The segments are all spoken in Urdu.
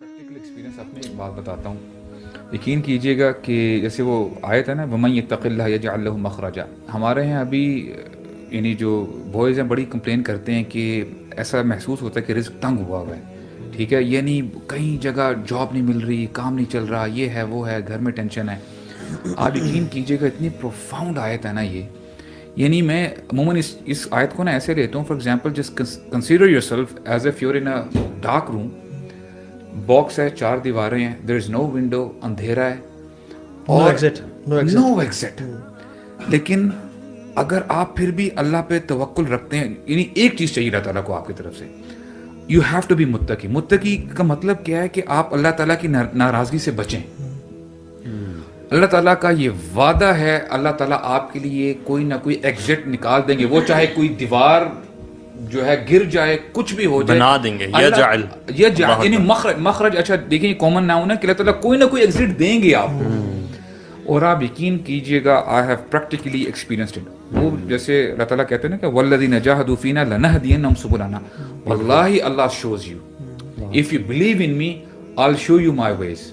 پریکٹیکل ایکسپیرینس آپ میں ایک بات بتاتا ہوں، یقین کیجیے گا کہ جیسے وہ آیت ہے نا وَمَن يَتَّقِ اللَّهَ يَجْعَل لَهُ مَخْرَجًا، ہمارے یہاں ابھی یعنی جو بوائز ہیں بڑی کمپلین کرتے ہیں کہ ایسا محسوس ہوتا ہے کہ رزق تنگ ہوا ہوا ہے، ٹھیک ہے، یعنی کہیں جگہ جاب نہیں مل رہی، کام نہیں چل رہا، یہ ہے وہ ہے، گھر میں ٹینشن ہے. آپ یقین کیجیے گا اتنی پروفاؤنڈ آیت ہے نا یہ. یعنی میں عموماً اس آیت کو نا ایسے لیتا ہوں، for example just consider your self as if your in a dark room, box ہے، 4 دیواریں ہیں، دیر از نو ونڈو، اندھیرا ہے اور نو ایگزٹ. لیکن اگر آپ پھر بھی اللہ پہ توکل رکھتے ہیں، یعنی ایک چیز چاہیے اللہ تعالیٰ کو آپ کی طرف سے، یو ہیو ٹو بی متقی. متقی کا مطلب کیا ہے کہ آپ اللہ تعالیٰ کی ناراضگی سے بچیں. اللہ تعالیٰ کا یہ وعدہ ہے، اللہ تعالیٰ آپ کے لیے کوئی نہ کوئی ایگزٹ نکال دیں گے، وہ چاہے کوئی دیوار جو ہے گر جائے، کچھ بھی ہو جائے، بنا دیں گے. یجعل یعنی مخرج. اچھا دیکھیں کامن ناؤن ہے کہ اللہ تعالیٰ کوئی نہ کوئی ایگزٹ دیں گے آپ کو. اور آپ یقین کیجئے گا I have practically experienced it. وہ جیسے اللہ تعالیٰ کہتے ہیں نا کہ والذین جاہدوا فینا لنہدینہم سبلنا، واللہ اللہ shows you, if you believe in me I will show you my ways.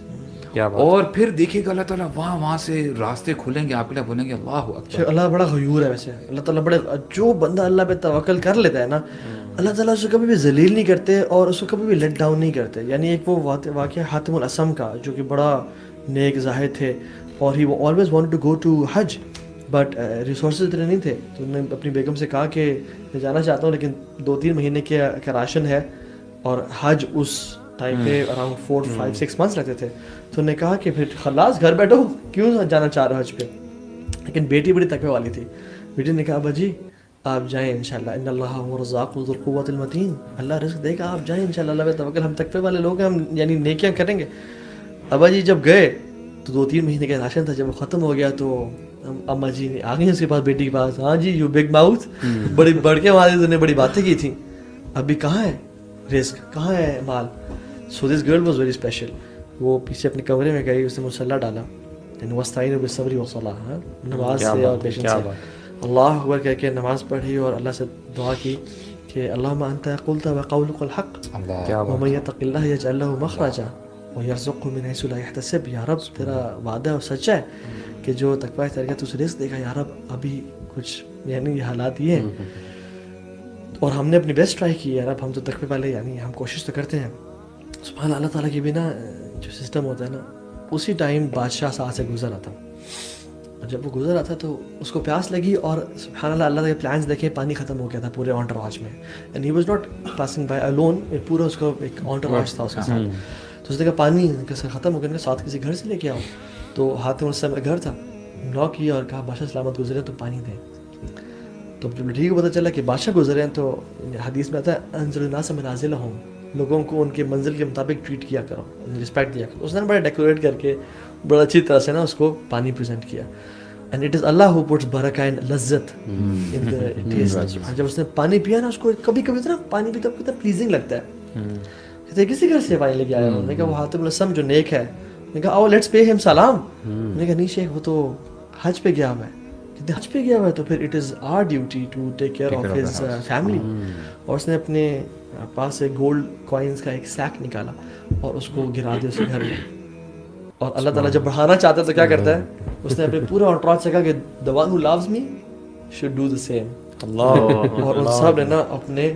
اور پھر دیکھیے گا اللہ تعالیٰ وہاں سے راستے کھلیں گے آپ کے لیے، بولیں گے اللہ اکبر. اللہ بڑا غیور ہے. ویسے اللہ تعالیٰ بڑے، جو بندہ اللہ پہ توکل کر لیتا ہے نا، اللہ تعالیٰ اسے کبھی بھی ذلیل نہیں کرتے اور اس کو کبھی بھی لیٹ ڈاؤن نہیں کرتے. یعنی ایک وہ واقعہ حاتم الاسم کا، جو کہ بڑا نیک زاہد تھے اور he always wanted to go to حج، بٹ ریسورسز اتنے نہیں تھے. تو انہوں نے اپنی بیگم سے کہا کہ میں جانا چاہتا ہوں لیکن 2-3 مہینے کا راشن ہے، اور حج اس ٹائم پہ اراؤنڈ 4-5-6 months لگتے تھے. تو انہوں نے کہا کہ پھر خلاص گھر بیٹھو، کیوں جانا چاہ رہے ہو حج پہ. لیکن بیٹی بڑی تقوی والی تھی. بیٹی نے کہا ابا جی آپ جائیں انشاءاللہ، ان اللہ هو الرزاق ذو القوۃ المتین، اللہ رزق دے گا، آپ جائیں انشاءاللہ، اللہ پہ توکل، ہم تقوی والے لوگ ہیں، ہم یعنی نیکیاں کریں گے. ابا جی جب گئے تو 2-3 مہینے کا راشن تھا، جب وہ ختم ہو گیا تو اما جی آ گئی اس کے پاس، بیٹی کے پاس. ہاں جی یو بگ ماؤتھ، بڑی بڑھ کے ہمارے نے بڑی باتیں کی تھیں، ابھی کہاں ہے رزق، کہاں ہے مال. So this girl was very special. وہ پیچھے اپنے کمرے میں گئی، اس نے مصلی ڈالا، وَاسْتَعِينُوا بِالصَّبْرِ وَالصَّلَاةِ، نماز سے اور پیشنس سے اللہ اکبر کہہ کے نماز پڑھی اور اللہ سے دعا کی کہ اللہم انت قلت وقولک الحق ومن یتق اللہ یجعل لہ مخرجا ویرزقہ من حیث لا یحتسب. یا رب تیرا وعدہ اور سچا ہے کہ جو تقوی اختیار کیا تو اسے رزق دے گا. یا رب ابھی کچھ یعنی یہ حالات یہ ہیں اور ہم نے اپنی بیسٹ ٹرائی کی. یا رب ہم تو تقوی والے، یعنی ہم کوشش تو کرتے ہیں. سبحان اللہ تعالیٰ کی بھی نا جو سسٹم ہوتا ہے نا، اسی ٹائم بادشاہ ساتھ سے گزر رہا تھا، اور جب وہ گزر رہا تھا تو اس کو پیاس لگی، اور سبحان اللہ اللہ کے پلانز دیکھے، پانی ختم ہو گیا تھا پورے انٹراج میں. And he was not passing by alone, پورا اس کو ایک انٹراج تھا اس کے ساتھ. تو اس نے کہا پانی ختم ہو گیا، ساتھ کسی گھر سے لے کے آؤ. تو حاتم الاسم کا گھر تھا، ناک کیا اور کہا بادشاہ سلامت گزرے تو پانی دیں. تو جب لڑکی کو پتہ چلا کہ بادشاہ گزرے ہیں تو حدیث میں آتا ہے انزل الناس منازلہم، لوگوں کو ان کے منزل کے مطابق ٹریٹ کیا کرو، رسپیکٹ دیا کرو. اس نے بڑا ڈیکوریٹ کر کے بڑا اچھی طرح سے نا اس کو پانی پریزنٹ کیا. اینڈ اٹ از اللہ ہو پٹس برکہ اینڈ لذت ان دی ٹیسٹ. جب اس نے پانی پیا نا، اس کو کبھی کبھی نا پانی پیتا کتنا پلیزنگ لگتا ہے. کہتے کسی گھر سے پانی لے کے آیا ہوں. نے کہا وہ حاتم الاسم جو نیک ہے. نے کہا او لیٹس پے ہم سلام. نے کہا نہیں شیخ وہ تو حج پہ گیا ہوا ہے. کہتے حج پہ گیا ہوا ہے تو پھر it is our duty to take care of his family. اور اس نے اپنے پاس سے گولڈ کوائنس کا ایک سیک نکالا اور اس کو گرا دیا اس کے گھر میں. اور اللہ تعالیٰ جب بڑھانا چاہتا ہے تو کیا کرتا ہے، اس نے اپنے پورے انٹراج سے کہا کہ the one who loves me should do the same. اور ان سب نے نا اپنے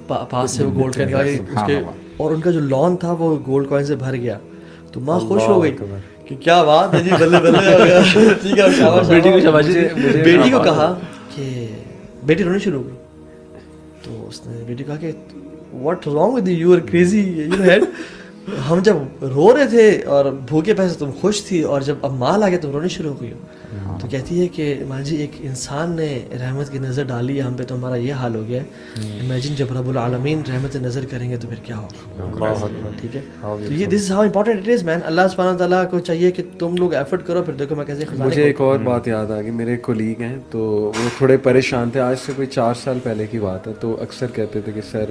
پاس سے وہ گولڈ کا نکالا اس کے، اور ان کا جو لان تھا وہ گولڈ کوائن سے بھر گیا. تو ماں خوش ہو گئی کہ کیا بات ہے جی، بلے بلے ہو گیا. ٹھیک ہے شاباش. بیٹی کو کہا کہ بیٹی رونے شروع ہو گئی. تو اس نے بیٹی کہا کہ what wrong with you, are crazy you know head. ہم جب رو رہے تھے اور بھوکے پیسے تم خوش تھی، اور جب اب مال آ گیا تم رونے شروع ہو گئی ہو. تو کہتی ہے کہ ماں جی ایک انسان نے رحمت کی نظر ڈالی ہے ہم پہ تو ہمارا یہ حال ہو گیا ہے. امیجن جب رب العالمین رحمت نظر کریں گے تو پھر کیا ہوگا. ٹھیک ہے، تو یہ this is how important it is man. اللہ سبحانہ تعالیٰ کو چاہیے کہ تم لوگ ایفرٹ کرو. پھر دیکھو میں کیسے مجھے ایک اور بات یاد آ گئی. میرے کولیگ ہیں تو وہ تھوڑے پریشان تھے، آج سے کوئی 4 سال پہلے کی بات ہے. تو اکثر کہتے تھے کہ سر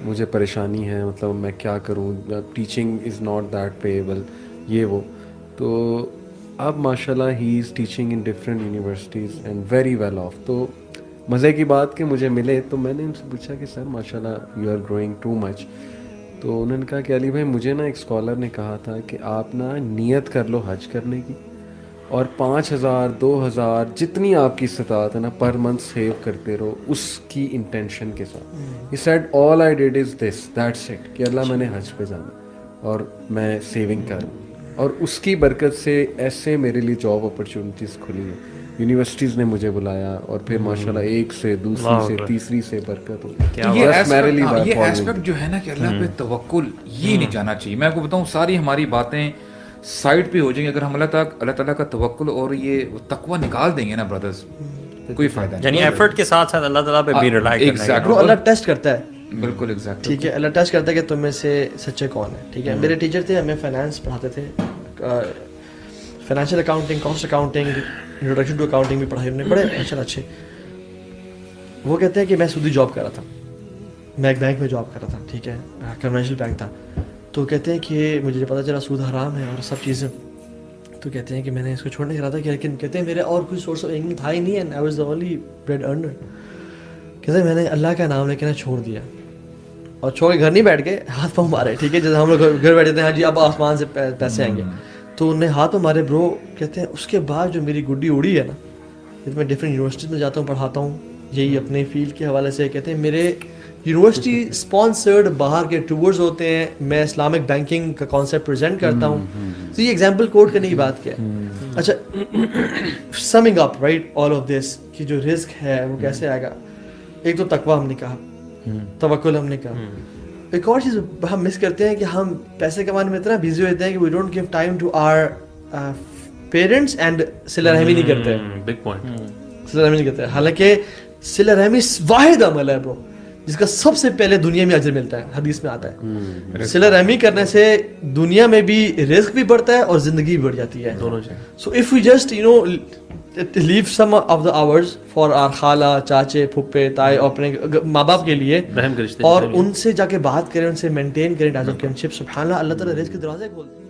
مجھے پریشانی ہے، مطلب میں کیا کروں، teaching is not that payable, یہ وہ. تو اب ماشاء اللہ ہی is teaching in different universities and very well off. تو مزے کی بات کہ مجھے ملے تو میں نے ان سے پوچھا کہ سر ماشاء اللہ you are growing too much, تو انہوں نے کہا کہ علی بھائی مجھے نا ایک اسکالر نے کہا تھا کہ آپ نا نیت کر لو حج کرنے کی اور 5,000 2,000 جتنی آپ کی استطاعت ہے نا پر منتھ سیو کرتے رہو اس کی انٹینشن کے ساتھ. He said all I did is this, that's it, کہ اللہ میں نے حج پہ جانا اور میں سیونگ کروں. اور اس کی برکت سے ایسے میرے لیے جاب اپرچونیٹیز کھلی ہیں, یونیورسٹیز نے مجھے بلایا اور پھر ماشاءاللہ ایک سے دوسری سے تیسری سے برکت ہو. یہ ایسپیکٹ جو ہے نا کہ اللہ پہ توکل یہ نہیں جانا چاہیے. میں آپ کو بتاؤں ساری ہماری باتیں سائڈ پہ ہو جائیں گے اگر ہم اللہ تعالیٰ کا توکل اور یہ تقوی نکال دیں گے نا برادرز, کوئی فائدہ نہیں. یعنی ایفرٹ کے ساتھ ساتھ اللہ تعالیٰ پہ بھی ریلائی کرنا ہے. اللہ ٹیسٹ کرتا ہے. بالکل ایگزیکٹ, ٹھیک ہے, اللہ ٹیسٹ کرتا ہے کہ تم میں سے سچے کون ہیں. ٹھیک ہے, میرے ٹیچر تھے, ہمیں فائنانس پڑھاتے تھے, financial accounting, cost accounting, introduction to accounting بھی پڑھائی انہوں نے, بڑے ماشاءاللہ اچھے. وہ کہتے ہیں کہ میں سودی جاب کر رہا تھا, میں ایک بینک میں جاب کر رہا تھا, ٹھیک ہے, کمرشل بینک تھا. تو کہتے ہیں کہ مجھے پتہ چلا سود حرام ہے اور سب چیزیں, تو کہتے ہیں کہ میں نے اس کو چھوڑنے کا ارادہ کیا, لیکن کہتے ہیں میرے اور کوئی سورس آف انکم تھا ہی نہیں, and I was the only bread earner. کہتے ہیں میں نے اللہ کا نام لے کے نا چھوڑ دیا, اور چھوڑ کے گھر نہیں بیٹھ گئے, ہاتھ پاؤں مارے. ٹھیک ہے, جیسے ہم لوگ گھر بیٹھے تھے, ہاں جی اب آسمان سے پیسے آئیں گے, تو انہیں ہاتھ پاؤں مارے برو. کہتے ہیں اس کے بعد جو میری گڈی اڑی ہے نا, میں ڈفرینٹ یونیورسٹیز میں جاتا ہوں, پڑھاتا ہوں, یہی اپنے فیلڈ کے حوالے سے. کہتے ہیں میرے یونیورسٹی اسپانسرڈ باہر کے ٹورز ہوتے ہیں, میں اسلامک بینکنگ کا کانسیپٹ پریزنٹ کرتا ہوں. تو یہ ایگزامپل کوٹ کرنے کی بات کیا ہے. اچھا, سمنگ up right all of this, کہ جو رزق ہے وہ کیسے آئے گا. ایک تو تقویٰ ہم نے کہا, توکل ہم نے کہا. ایک اور چیز ہم مس کرتے ہیں کہ ہم پیسے کمانے میں اتنا بزی ہوتے ہیں کہ we don't give time to our parents and صلہ رحمی نہیں کرتے. بگ پوائنٹ, صلہ رحمی نہیں کرتے. حالانکہ صلہ رحمی واحد عمل ہے برو جس کا سب سے پہلے دنیا میں اجر ملتا ہے, حدیث میں آتا ہے. صلہ رحمی کرنے سے دنیا میں بھی رزق بھی بڑھتا ہے اور زندگی بھی بڑھ جاتی ہے. So if we just you know leave some of the hours for our خالہ, چاچے, پھپھے, تائے, اور اپنے ماں باپ کے لیے, اور ان سے جا کے بات کریں, ان سے مینٹین کریں ٹائز آف کنشپ, سبحان اللہ, اللہ تعالیٰ رزق کے دروازے کھولتے ہیں.